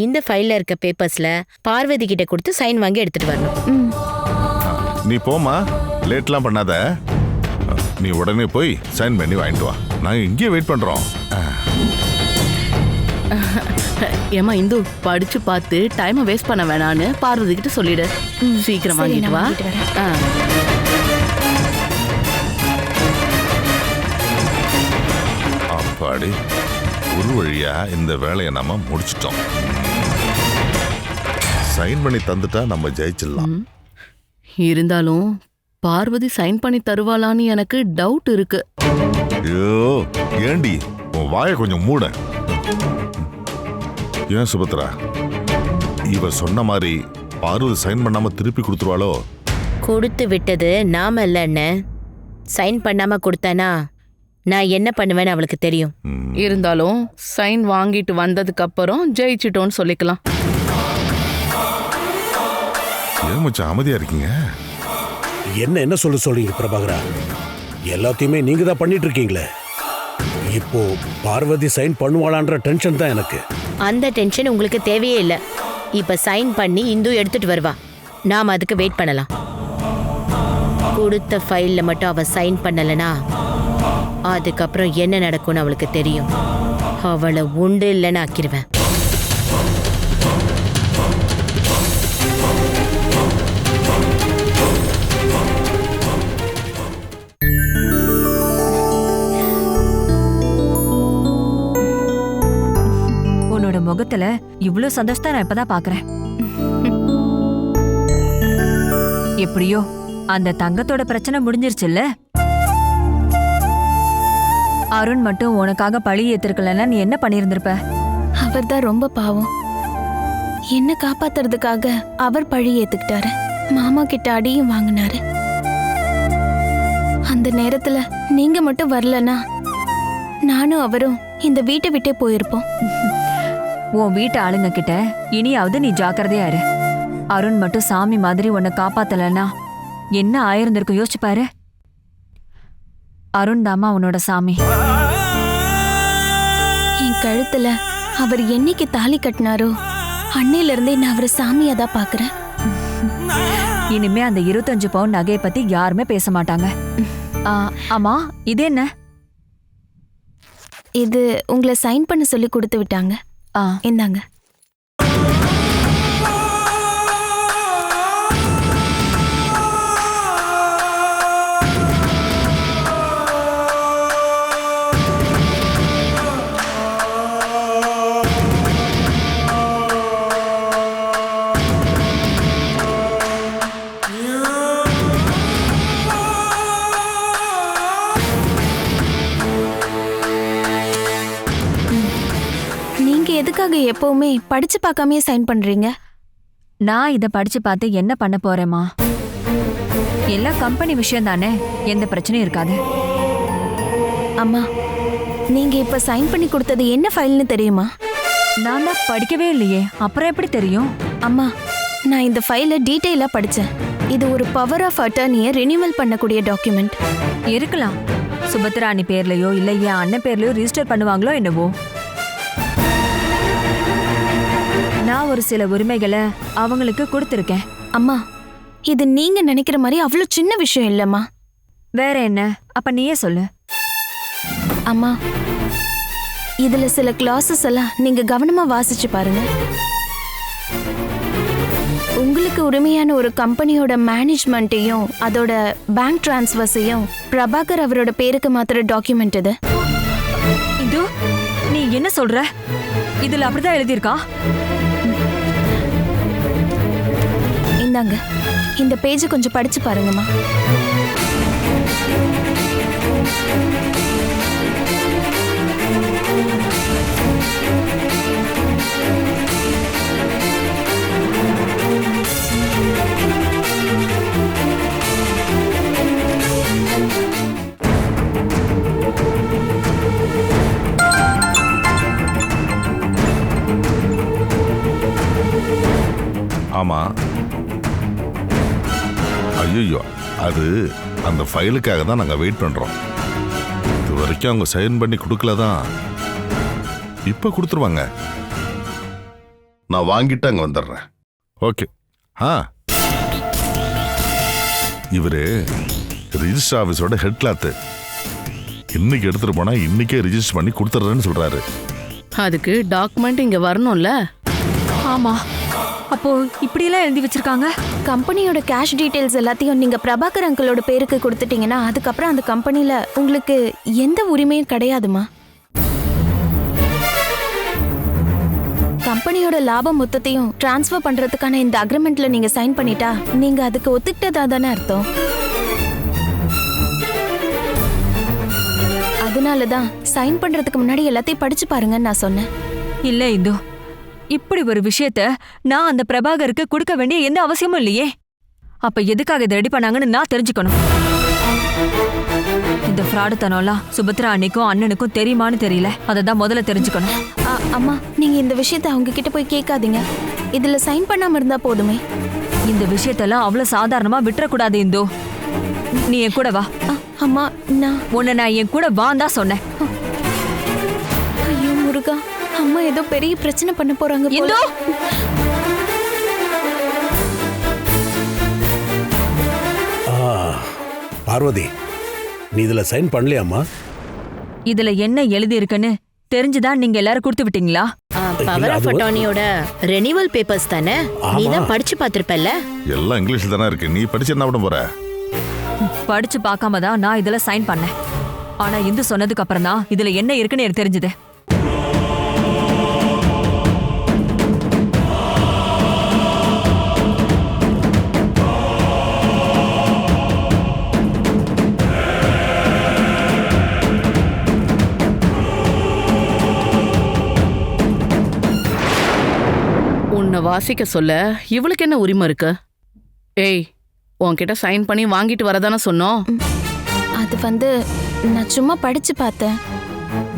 இந்த ஃபைல்ல இருக்க பேப்பர்ஸ்ல பார்வதி கிட்ட கொடுத்து சைன் வாங்கி எடுத்துட்டு வரணும். நீ போமா, லேட்லாம் பண்ணாத. நீ உடனே போய் சைன் பண்ணி வாங்கிட்டு வா. நாங்க இங்கே வெயிட் பண்றோம். ஏமா இந்து, படிச்சு பார்த்து டைமை வேஸ்ட் பண்ண வேணான்னு பார்வதி கிட்ட சொல்லிடு. சீக்கிரம் வாங்கிட்டு வா. அப்பாடி, ஒரு வழியா இந்த வேலையை நம்ம முடிச்சிட்டோம். சைன் பண்ணி தந்துட்டா நம்ம ஜெயிச்சிடலாம். இருந்தாலும் பார்வதி சைன் பண்ணி தருவாளான்னு எனக்கு டவுட் இருக்கு. ஐயோ, ஏண்டி உன் வாயை கொஞ்சம் மூட. ஏன் சுபத்ரா, இவ சொன்ன மாதிரி பார்வதி சைன் பண்ணாம திருப்பி கொடுத்துருவாளோ? கொடுத்து விட்டது நாம இல்ல அண்ணன். சைன் பண்ணாம கொடுத்தானா நான் என்ன பண்ணுவேன்னு அவளுக்கு தெரியும். இருந்தாலும் சைன் வாங்கிட்டு வந்ததுக்கு அப்புறம் ஜெயிச்சிட்டோன்னு சொல்லிக்கலாம். ஏன் மச்சான் அமைதியா இருக்கீங்க? என்ன சொல்றீங்க பிரபாகரா? எல்லாத்தையுமே நீங்க தான் பண்ணிட்டு இருக்கீங்களே. இப்போ பார்வதி சைன் பண்ணுவாளான்ற டென்ஷன் தான் எனக்கு. அந்த டென்ஷன் உங்களுக்கு தேவையே இல்லை. இப்ப சைன் பண்ணி இந்து எடுத்துட்டு வருவா. நாம அதுக்கு வெயிட் பண்ணலாம். கொடுத்த ஃபைல்ல மட்டும் அவ சைன் பண்ணலனா அதுக்கப்புறம் என்ன நடக்கும்னு அவளுக்கு தெரியும். அவளை உண்டு இல்லைன்னு ஆக்கிடுவேன். உன்னோட முகத்துல இவ்ளோ சந்தோஷத்தை நான் இப்பதான் பாக்குறேன். எப்படியோ அந்த தங்கத்தோட பிரச்சனை முடிஞ்சிருச்சுல்ல. அருண் மட்டும் உனக்காக பழி ஏத்திருக்கலன்னா நீ என்ன பண்ணியிருந்திருப்ப? அவர் தான் ரொம்ப பாவம். என்ன காப்பாத்துறதுக்காக அவர் பழி ஏத்துக்கிட்டாரு. மாமா கிட்ட அடியும் வாங்கினாரு. அந்த நேரத்துல நீங்க மட்டும் வரலனா நானும் அவரும் இந்த வீட்டை விட்டே போயிருப்போம். உன் வீட்டு ஆளுங்க கிட்ட இனியாவது நீ ஜாக்கிரதையா இரு. அருண் மட்டும் சாமி மாதிரி உன்னை காப்பாத்தலன்னா என்ன ஆயிருந்திருக்கும் யோசிச்சு பாரு. அருண் தாமா உன்னோட சாமி. என் கழுத்துல அவர் என்னைக்கு தாலி கட்டினாரோ அன்னையில இருந்தே நான் அவரை சாமியா தான் பாக்குறேன். இனிமே அந்த 25 பவுன் நகையை பத்தி யாருமே பேச மாட்டாங்க. ஆமா, இது என்ன? இது உங்களை சைன் பண்ண சொல்லி கொடுத்து விட்டாங்க. இந்தாங்க. எதுக்காக எப்பவுமே படிச்சு பார்க்காமயே சைன் பண்றீங்க? நான் இத படிச்சு பார்த்து என்ன பண்ண போறேமா? எல்லா கம்பெனி விஷயம் தானே, எந்த பிரச்சனையும் இருக்காது. அம்மா, நீங்க இப்ப சைன் பண்ணி கொடுத்தது என்ன ஃபைல்னு தெரியுமா? நான் தான் படிக்கவே இல்லையே, அப்புறம் எப்படி தெரியும்? அம்மா, நான் இந்த ஃபைலை டீட்டெயிலா படிச்சேன். இது ஒரு பவர் ஆஃப் அட்டர்னியை ரினியூவல் பண்ணக்கூடிய டாக்குமெண்ட். இருக்கலாம், சுபத்ராணி பேர்லயோ இல்ல என் அண்ணன் பேர்லயோ ரிஜிஸ்டர் பண்ணுவாங்களோ என்னவோ. நான் ஒரு சில உரிமைகளை அவங்களுக்கு கொடுத்துருக்கேன். அம்மா, இது நீங்க நினைக்கிற மாதிரி அவ்வளவு சின்ன விஷயம் இல்லம்மா. வேற என்ன? அப்ப நீயே சொல்லு. அம்மா, இதுல சில கிளாஸஸ் எல்லாம் நீங்க கவனமா வாசிச்சு பாருங்க. உங்களுக்கு உரிமையான ஒரு கம்பெனியோட மேனேஜ்மெண்ட்டையும் அதோட பேங்க் டிரான்ஸ்ஃபர்ஸையும் பிரபாகர் அவரோட பேருக்கு மாத்திர டாக்குமெண்ட் இது. இது நீ என்ன சொல்ற? இதுல அப்படிதான் எழுதியிருக்கா? இந்தாங்க, இந்த பேஜ் கொஞ்சம் படிச்சு பாருங்கம்மா. ஆமா. ஐயோ, அது அந்த ஃபைலுக்காக தான் நாங்கள் வெயிட் பண்ணுறோம். இது வரைக்கும் அவங்க சைன் பண்ணி கொடுக்கல தான். இப்போ கொடுத்துருவாங்க. நான் வாங்கிட்டு அங்கே வந்துடுறேன். ஓகே. இவரு ரிஜிஸ்டர் ஆஃபீஸோட ஹெட் கிளாத்து. இன்னைக்கு எடுத்துட்டு போனால் இன்னைக்கே ரிஜிஸ்டர் பண்ணி கொடுத்துட்றேன்னு சொல்கிறாரு. அதுக்கு டாக்குமெண்ட் இங்கே வரணும்ல? ஆமா. அப்போ இப்படியெல்லாம் எழுதி வச்சிருக்காங்க. கம்பெனியோட கேஷ் டீடைல்ஸ் எல்லாத்தையும் நீங்க பிரபாகர் அங்கிளோட பேருக்கு கொடுத்துட்டீங்கன்னா அதுக்கப்புறம் அந்த கம்பெனில உங்களுக்கு எந்த உரிமையும் கிடையாதுமா. கம்பெனியோட லாபம் மொத்தத்தையும் டிரான்ஸ்ஃபர் பண்றதுக்கான இந்த அக்ரிமெண்ட்ல நீங்க சைன் பண்ணிட்டா நீங்க அதுக்கு ஒத்துக்கிட்டதா தானே அர்த்தம். அதனாலதான் சைன் பண்றதுக்கு முன்னாடி எல்லாத்தையும் படிச்சு பாருங்கன்னு நான் சொன்னேன். இல்ல இந்து, இப்படி ஒரு விஷயத்த நான் அந்த பிரபாகருக்கு கொடுக்க வேண்டிய எந்த அவசியமும் இல்லையே. அப்ப எதுக்காக இதை ரெடி பண்ணாங்கன்னு நான் தெரிஞ்சுக்கணும். இந்த ஃப்ராடுத்தனம்லாம் சுபத்ரா அன்னைக்கும் அண்ணனுக்கும் தெரியுமான்னு தெரியல. அததான் முதல்ல தெரிஞ்சுக்கணும். அம்மா, நீங்க இந்த விஷயத்த அவங்க கிட்ட போய் கேட்காதீங்க. இதுல சைன் பண்ணாம இருந்தா போதுமே. இந்த விஷயத்தெல்லாம் அவ்வளவு சாதாரணமா விட்டுறக்கூடாது இந்து. நீ என் கூட வா. அம்மா, நான் என் கூட வான் தான் சொன்னேன். ஐயோ முருகா, அம்மா ஏதோ பெரிய பிரச்சனை பண்ண போறாங்க போல. பார்வதி, நீ இதுல சைன் பண்ணலையாமா? இதுல என்ன எழுதி இருக்குன்னு தெரிஞ்சுதான் நீங்க எல்லாரும் கொடுத்து விட்டீங்களா? பவர் ஆஃப் அட்டார்னியோட ரெனிவல் பேப்பர்ஸ் தானே, நீ தான் படிச்சு பார்த்திருப்பல்ல? எல்லாம் இங்கிலீஷ்ல தானே இருக்கு. நீ படிச்சு என்ன பண்ண போற? படிச்சு பார்க்காம தான் நான் இதுல சைன் பண்ணேன். ஆனா இந்து சொன்னதுக்கு அப்புறம் தான் இதுல என்ன இருக்குன்னு எனக்கு தெரிஞ்சது. உன்னை வாசிக்க சொல்ல இவளுக்கு என்ன உரிமை இருக்கு? ஏய், உன்கிட்ட சைன் பண்ணி வாங்கிட்டு வரதானே சொன்னோம். அது நான் சும்மா படிச்சு பார்த்தேன்.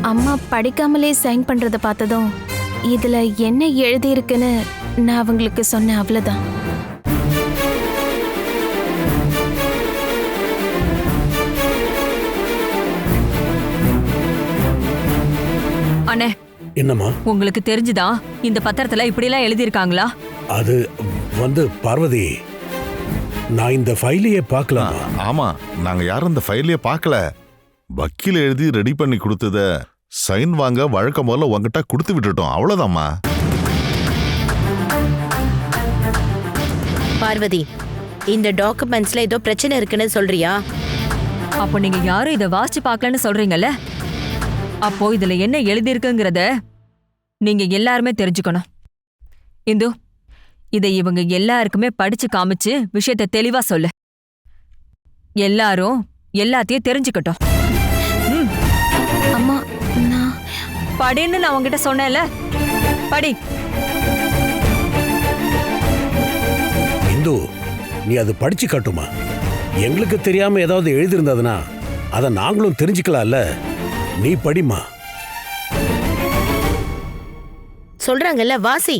அம்மா படிக்காமலே சைன் பண்றத பார்த்ததும் இதுல என்ன எழுதியிருக்குன்னு நான் அவங்களுக்கு சொன்னேன், அவ்வளவுதான். அண்ணே, என்னம்மா? உங்களுக்கு தெரிஞ்சுதா இந்த பத்திரத்துல இப்படி எல்லாம் எழுதியிருக்காங்களா? அது பார்வதி, நான் இந்த ஃபைலையே பார்க்கலாம். ஆமா, நாங்க யாரும் இந்த ஃபைலையே பார்க்கல. வக்கீல் எழுதி ரெடி பண்ணி கொடுத்தத சைன் வாங்க வழக்கம் போல உங்ககிட்ட கொடுத்து விட்டுட்டோம், அவ்வளவுதாம்மா. பார்வதி, இந்த டாக்குமெண்ட்ஸ்ல ஏதோ பிரச்சனை இருக்குன்னு சொல்றியா? அப்போ நீங்க யாரும் இதை வாசிச்சு பார்க்கலன்னு சொல்றீங்கல்ல? அப்போ இதுல என்ன எழுதியிருக்குங்கிறத நீங்க எல்லாருமே தெரிஞ்சுக்கணும். இந்து, இதை இவங்க எல்லாருக்குமே படிச்சு காமிச்சு விஷயத்தை தெளிவா சொல்லு. எல்லாரும் எல்லாத்தையும் தெரிஞ்சுக்கட்டும். அம்மா, நான் படின்னு நான் உங்ககிட்ட சொன்னேன்ல, படி. இந்து, நீ அது படிச்சு காட்டுமா? எங்களுக்கு தெரியாம ஏதாவது எழுதியிருந்ததுன்னா அதை நாங்களும் தெரிஞ்சுக்கலாம்ல. நீ படிமா. சொல்றாங்கல்ல, வாசி.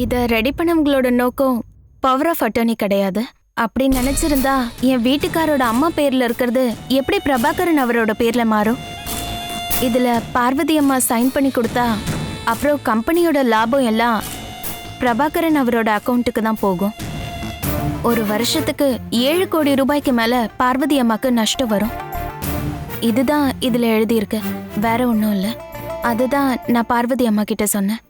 இதை ரெடி பண்ணவங்களோட நோக்கம் பவர் ஆஃப் அட்டர்னி கிடையாது. அப்படி நினைச்சிருந்தா என் வீட்டுக்காரோட அம்மா பேர்ல இருக்கிறது எப்படி பிரபாகரன் அவரோட பேர்ல மாறும்? இதுல பார்வதி அம்மா சைன் பண்ணி கொடுத்தா அப்புறம் கம்பெனியோட லாபம் எல்லாம் பிரபாகரன் அவரோட அக்கௌண்ட்டுக்கு தான் போகும். ஒரு வருஷத்துக்கு 7 கோடி ரூபாய்க்கு மேல பார்வதி அம்மாக்கு நஷ்டம் வரும். இதுதான் இதுல எழுதியிருக்கு, வேற ஒன்றும் இல்லை. அதுதான் நான் பார்வதி அம்மா கிட்ட சொன்னேன்.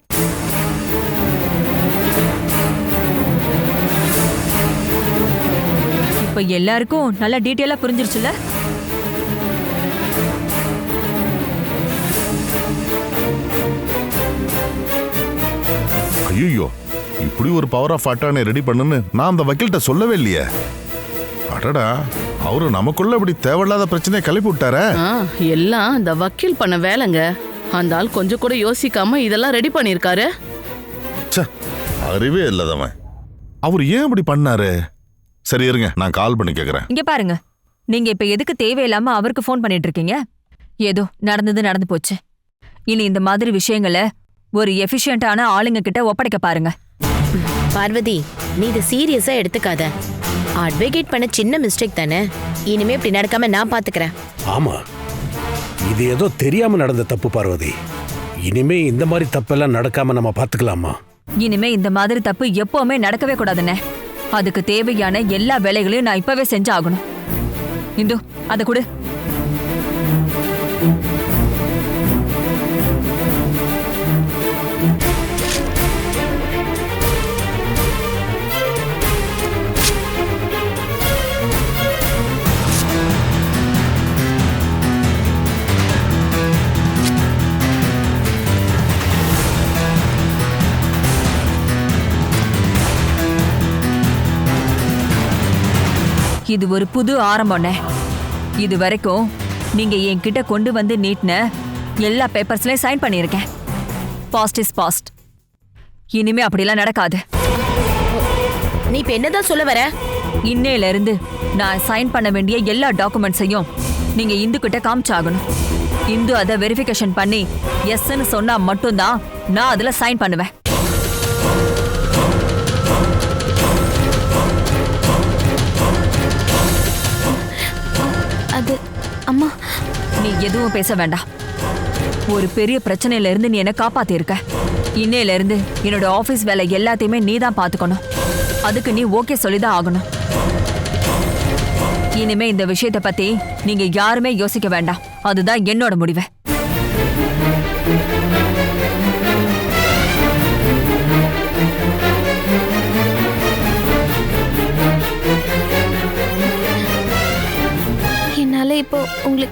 இப்ப எல்லாருக்கும் நல்ல டீட்டெயிலா புரிஞ்சிருச்சுல? ஐயோ, இப்படி ஒரு பவர் ஆஃப் அட்டார்னி ரெடி பண்ணுன்னு நான் அந்த வக்கீல்கிட்ட சொல்லவே இல்லையே. அடடா, அவரு நமக்குள்ள இப்படி தேவையில்லாத பிரச்சனையை கிளப்பி விட்டாரே. எல்லாம் அந்த வக்கீல் பண்ண வேலைங்க. அந்த ஆள் கொஞ்சம் கூட யோசிக்காம இதெல்லாம் ரெடி பண்ணிருக்காரு. அறிவே இல்லாதவன். அவர் ஏன் இப்படி பண்ணாரு? சரி இருங்க, நான் கால் பண்ணி கேக்குறேன். இங்க பாருங்க, நீங்க இப்ப எதுக்கு தேவையில்லாம அவருக்கு ஃபோன் பண்ணிட்டு இருக்கீங்க? ஏதோ நடந்தது நடந்து போச்சு. இனி இந்த மாதிரி விஷயங்களை ஒரு எஃபிஷியன்டான ஆளுங்க கிட்ட ஒப்படைக்க பாருங்க. பார்வதி, நீ இதை சீரியஸா எடுத்துக்காத. அட்வொகேட் பண்ண சின்ன மிஸ்டேக் தானே. இனிமே இப்படி நடக்காம நான் பாத்துக்கிறேன். ஆமா, இது ஏதோ தெரியாம நடந்த தப்பு பார்வதி. இனிமே இந்த மாதிரி தப்பெல்லாம் நடக்காம நம்ம பாத்துக்கலாமா? இனிமே இந்த மாதிரி தப்பு எப்பவுமே நடக்கவே கூடாதுன்னு. அதுக்கு தேவையான எல்லா வேலைகளையும் நான் இப்பவே செஞ்சு ஆகணும். இந்து, அதை கொடு. இது ஒரு புது ஆரம்பம்னே. இது வரைக்கும் நீங்க என்கிட்ட கொண்டு வந்து நீட்டின எல்லா பேப்பர்ஸ்லயும் சைன் பண்ணியிருக்கேன். Past is past. இனிமே அப்படிலாம் நடக்காது. நீ இப்ப என்னதான் சொல்ல வர? இன்னையில இருந்து நான் சைன் பண்ண வேண்டிய எல்லா டாக்குமெண்ட்ஸையும் நீங்க இந்து கிட்ட காமிச்சாகணும். இந்து அதை வெரிஃபிகேஷன் பண்ணி எஸ்ன்னு சொன்னா மட்டும்தான் நான் அதுல சைன் பண்ணுவேன். அது அம்மா, நீ எதுவும் பேச வேண்டாம். ஒரு பெரிய பிரச்சனையில இருந்து நீ என்ன காப்பாத்திருக்க. இன்னையில இருந்து என்னோட ஆபீஸ் வேலை எல்லாத்தையுமே நீ தான் பாத்துக்கணும். அதுக்கு நீ ஓகே சொல்லிதான் ஆகணும். இனிமே இந்த விஷயத்தை பத்தி நீங்க யாருமே யோசிக்க வேண்டாம். அதுதான் என்னோட முடிவு.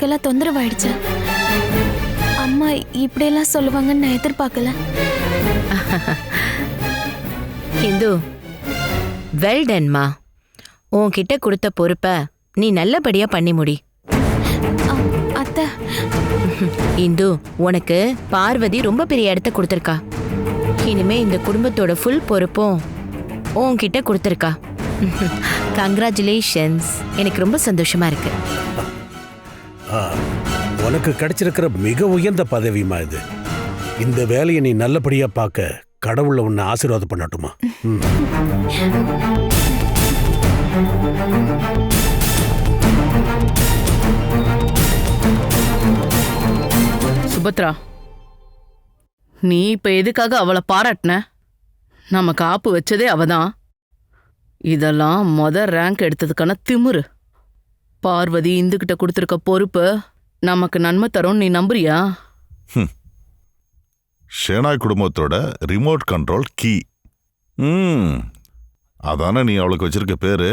எனக்கெல்லாம் தொந்தரவாயிடுச்சு. அம்மா இப்படியெல்லாம் சொல்லுவாங்கன்னு நான் எதிர்பார்க்கல. இந்து, வெல் டன்மா. உன்கிட்ட கொடுத்த பொறுப்பை நீ நல்லபடியா பண்ணி முடி. அத்தை, இந்து, உனக்கு பார்வதி ரொம்ப பெரிய இடத்த கொடுத்துருக்கா. இனிமே இந்த குடும்பத்தோட ஃபுல் பொறுப்பும் உன்கிட்ட கொடுத்துருக்கா. கங்க்ராச்சுலேஷன்ஸ். எனக்கு ரொம்ப சந்தோஷமா இருக்கு. உனக்கு கிடைச்சிருக்கிற மிக உயர்ந்த பதவிமா இது. இந்த வேலையை நீ நல்லபடியா பார்க்க கடவுளை உன்னை ஆசீர்வாதம் பண்ணட்டுமா? சுபத்ரா, நீ இப்ப எதுக்காக அவளை பாராட்டின? நம்ம காப்பு வச்சதே அவதான். இதெல்லாம் ரேங்க் எடுத்ததுக்கான திமிரு. பார்வதி இந்துகிட்ட கொடுத்துருக்க பொறுப்பு நமக்கு நன்மை தரும். நீ நம்புறியா? ஷேனாய் குடும்பத்தோட ரிமோட் கண்ட்ரோல் கீ. அதானே நீ அவளுக்கு வச்சிருக்க பேரு.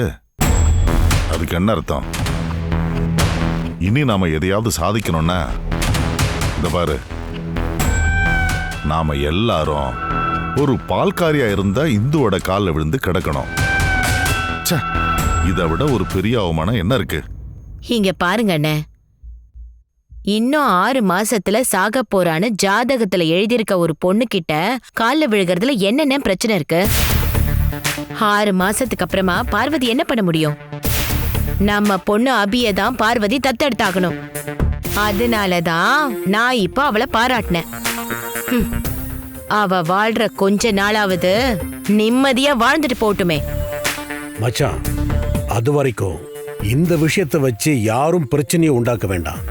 அதுக்கு என்ன அர்த்தம்? இனி நாம எதையாவது சாதிக்கணும்னா இந்த பாரு, நாம எல்லாரும் ஒரு பால்காரியா இருந்தா இந்துவோட காலில் விழுந்து கிடக்கணும். இதை விட ஒரு பெரிய அவமானம் என்ன இருக்கு? இங்க பாருங்க அண்ணே, இன்னும் 6 மாசத்துல சாக போறான்னு ஜாதகத்துல எழுதியிருக்க ஒரு பொண்ணு கிட்ட கால்ல விழுகிறதுல என்னென்ன பிரச்சனை இருக்கு? 6 மாசத்துக்கு அப்புறமா பார்வதி என்ன பண்ண முடியும்? நம்ம பொண்ணு அபியை தான் பார்வதி தத்தெடுத்தாகணும். அதனாலதான் நான் இப்ப அவளை பாராட்டினேன். அவ வாழ்ற கொஞ்ச நாளாவது நிம்மதியா வாழ்ந்துட்டு போட்டுமே. மச்சான், அது வரைக்கும் இந்த விஷயத்தை வச்சு யாரும் பிரச்சனையை உண்டாக்க வேண்டாம்.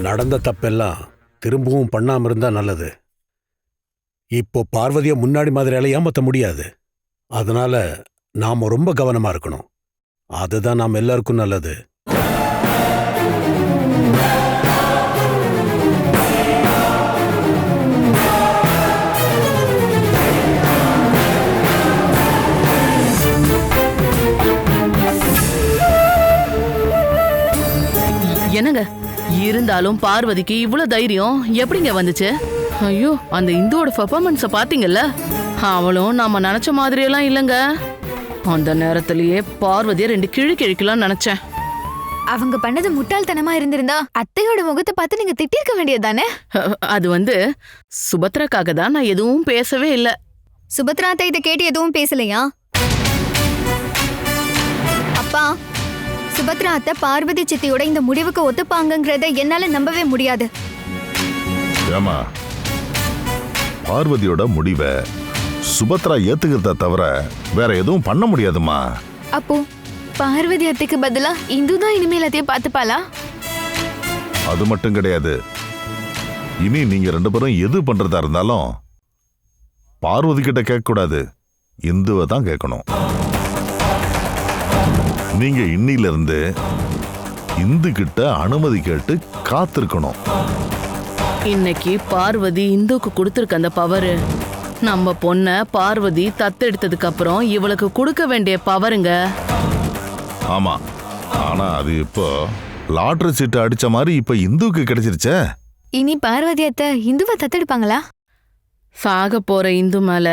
நடந்த தப்பெல்லாம் திரும்பவும் பண்ணாம இருந்தா நல்லது. இப்போ பார்வதியை முன்னாடி மாதிரி ஏமாத்த முடியாது. அதனால நாம ரொம்ப கவனமா இருக்கணும். அதுதான் நாம் எல்லாருக்கும் நல்லது. என்னங்க இருந்தாலும் பார்வதிக்கு இவ்வளவு தைரியம் எப்படிங்க வந்துச்சு? ஐயோ, அந்த இந்துவோட பெர்ஃபார்மன்ஸை பாத்தீங்கல்ல? அவளும் நாம நினைச்ச மாதிரியெல்லாம் இல்லைங்க. அந்த நேரத்திலேயே பார்வதியை 2 கிழி கிழிக்கலாம் நினைச்சேன். அவங்க பண்ணது முட்டாள்தனமா இருந்திருந்தா அத்தையோட முகத்தை பார்த்து நீங்க திட்டிருக்க வேண்டியதானே? அது சுபத்ராக்காக தான் நான் எதுவும் பேசவே இல்லை. சுபத்ரா அத்தை இதை கேட்டு எதுவும் பேசலையா? அப்பா, சுபத்ரா அத்தை பார்வதி சித்தியோட இந்த முடிவுக்கு ஒத்துப்பாங்கங்கிறத என்னால நம்பவே முடியாது. ஏமா, பார்வதியோட முடிவை சுபத்ரா ஏத்துக்கிறத தவிர வேற எதுவும் பண்ண முடியாதுமா. அப்போ பார்வதி அத்தைக்கு பதிலா இந்து தான் இனிமேல் அத்தைய பார்த்துப்பாளா? அது மட்டும் கிடையாது. இனி நீங்க 2 பேரும் எது பண்றதா இருந்தாலும் பார்வதி கிட்ட கேட்க கூடாது, இந்துவை தான் கேட்கணும். நீங்க இன்னில இருந்து இந்து கிட்ட அனுமதி கேட்டு காத்திருக்கணும். இன்னைக்கு பார்வதி இந்துக்கு கொடுத்திருக்க அந்த பவர் நம்ம பொண்ண பார்வதி தத்தெடுத்ததுக்கு அப்புறம் இவளுக்கு கொடுக்க வேண்டிய பவருங்க. ஆமா, ஆனா அது இப்போ லாட்டரி சீட்டு அடிச்ச மாதிரி இப்ப இந்துக்கு கிடைச்சிருச்சே. இனி பார்வதி அத்தை இந்துவை தத்தெடுப்பாங்களா? சாக போற இந்து மேல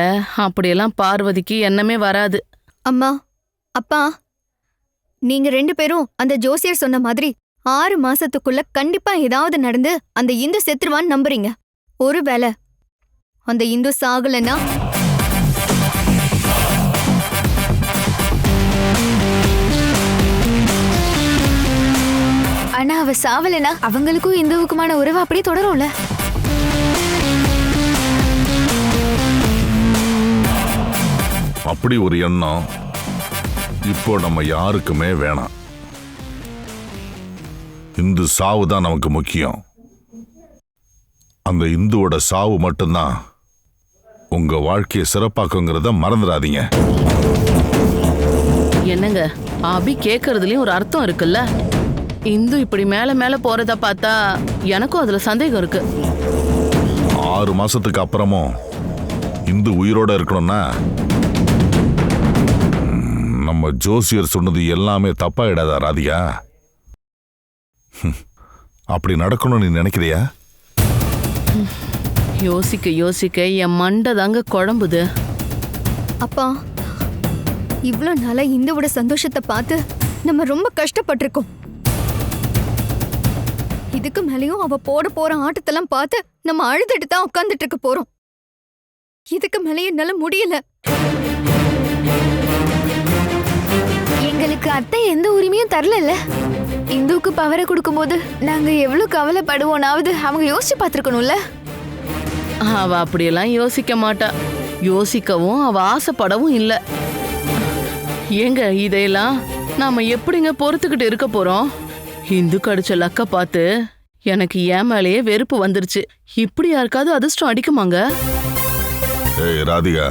அப்படியெல்லாம் பார்வதிக்கு எண்ணமே வராது. அம்மா, அப்பா, நீங்க 2 பேரும் அந்த ஜோசியர் சொன்ன மாதிரி 6 மாசத்துக்குள்ள கண்டிப்பா ஏதாவது நடந்து அந்த இந்து செத்துருவான்னு நம்புறீங்க. ஒருவேளை அந்த இந்து சாகலன்னா ஆனா அவ சாவலனா அவங்களுக்கும் இந்துவுக்குமான உறவு அப்படியே தொடரும்ல. அப்படி ஒரு எண்ணம் இப்போ நம்ம யாருக்குமே வேணாம். இந்து சாவு தான் நமக்கு முக்கியம். அந்த இந்துவோட சாவு மட்டும்தான் உங்க வாழ்க்கையை சிறப்பாக்குங்கிறத மறந்துடாதீங்க. என்னங்க, அபி கேக்குறதுலயும் ஒரு அர்த்தம் இருக்குல்ல? இந்து இப்படி மேல மேல போறத பார்த்தா எனக்கும் அதுல சந்தேகம் இருக்கு. 6 மாசத்துக்கு அப்புறமும் இந்து உயிரோட இருக்கணும்னா நம்ம ஜோசியர் சொன்னது எல்லாமே தப்பாயிடாதா ராதிகா? அப்படி நடக்கணும்னு நீ நினைக்கிறியா? யோசிக்க யோசிக்க என் மண்டை தாங்க குழம்புது. அப்பா, இவ்ளோ நாளா இந்துவோட சந்தோஷத்தை பார்த்து நம்ம ரொம்ப கஷ்டப்பட்டிருக்கோம். இதுக்கு மேலேயும் அவ போற ஆட்டத்தெல்லாம் பார்த்து நம்ம அழுதுட்டு தான் உட்கார்ந்துட்டு இருக்க போறோம். இதுக்கு மேலேயும் என்னால முடியல. எங்களுக்கு அத்தை எந்த உரிமையும் தரல. இந்துவுக்கு பவரை கொடுக்கும்போது நாங்க எவ்வளவு கவலைப்படுவோம்னாவது அவங்க யோசிச்சு பார்த்திருக்கணும்ல. அவ அப்படியெல்லாம் யோசிக்க மாட்டா. யோசிக்கவும் அவ ஆசைப்படவும் இல்லை. ஏங்க இதையெல்லாம் நாம எப்படிங்க பொறுத்துக்கிட்டு இருக்க போறோம்? இந்து கடிச்ச லக்க பார்த்து எனக்கு ஏன் மேலேயே வெறுப்பு வந்துருச்சு. இப்படி யாருக்காவது அதிர்ஷ்டம் அடிக்குமாங்க? ஏய் ராதிகா,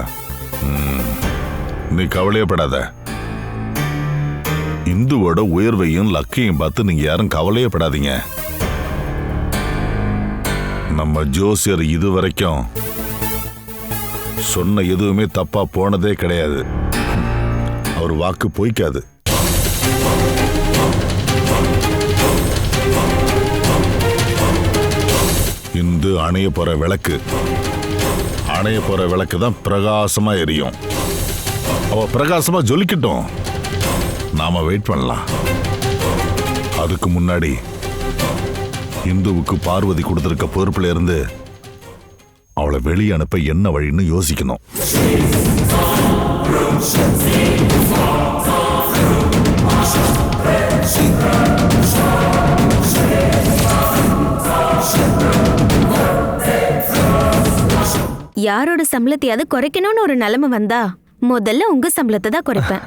நீ கவலையப்படாத. இந்துவோட உயர்வையும் லக்கையும் பார்த்து நீங்க யாரும் கவலையப்படாதீங்க. நம்ம ஜோசியர் இதுவரைக்கும் சொன்ன எதுவுமே தப்பா போனதே கிடையாது. அவர் வாக்கு பொய்க்காது. இந்து அணைய போற விளக்கு, அணைய போற விளக்கு தான் பிரகாசமா எரியும். அவ பிரகாசமா ஜொலிக்கட்டும், நாம வெயிட் பண்ணலாம். அதுக்கு முன்னாடி இந்துவுக்கு பார்வதி கொடுத்திருக்க பொறுப்புல இருந்து அவளை வெளியே அனுப்ப என்ன வழின்னு யோசிக்கணும். யாரோட சம்பளத்தையாவது குறைக்கணும்னு ஒரு நிலைமை வந்தா முதல்ல உங்க சம்பளத்தை தான் குறைப்பேன்.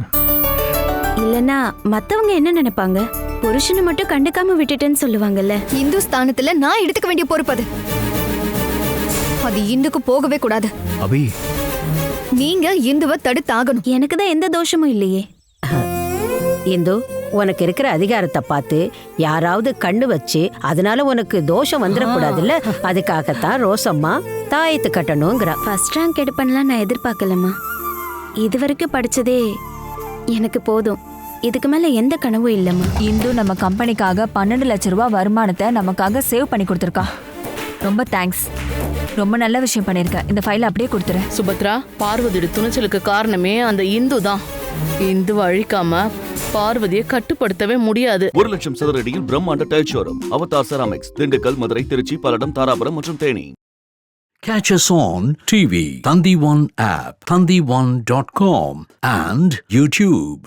இல்லனா மத்தவங்க என்ன நினைப்பாங்க? புருஷனை மட்டும் கண்டுக்காம விட்டுட்டேன்னு சொல்லுவாங்கல்ல. இந்து ஸ்தானத்துல நான் எடுத்துக்க வேண்டிய பொறுப்பு அது. அது இந்துக்கு போகவே கூடாது. அபி, நீங்க இந்துவை தடுத்தாகணும். எனக்கு தான் எந்த தோஷமும் இல்லையே. இந்து, உனக்கு இருக்கிற அதிகாரத்தை பார்த்து யாராவது கண்ணு வச்சு அதனால உனக்கு தோஷம் வந்துடக்கூடாதுல்ல. அதுக்காகத்தான் ரோசம்மா தாயத்து கட்டணுங்கிறா. ஃபர்ஸ்ட் ரேங்க் எடுப்பேன்லாம் நான் எதிர்பார்க்கலம்மா. இது வரைக்கும் படிச்சதே எனக்கு போதும். இதுக்கு மேல எந்த கனவும் இல்லம்மா. இந்து நம்ம கம்பெனிக்காக 12 லட்சம் ரூபாய் வருமானத்தை நமக்காக சேவ் பண்ணி கொடுத்துருக்கா. ரொம்ப தேங்க்ஸ். ரொம்ப நல்ல விஷயம் பண்ணிருக்க. இந்த ஃபைலை அப்படியே கொடுத்துரு. சுபத்ரா, பார்வதியோட துணிச்சலுக்கு காரணமே அந்த இந்து தான். இந்துவை அழிக்காம பார்வதியை கட்டுப்படுத்தவே முடியாது. 1 லட்சம் சதுர அடியில் பிரம்மாண்ட tile showroom Avatar ceramics, Dindigul, Madurai, Trichy, Palladam, Dharapuram மற்றும் Theni. Catch us on TV, Thandivan app, thandivan.com and YouTube.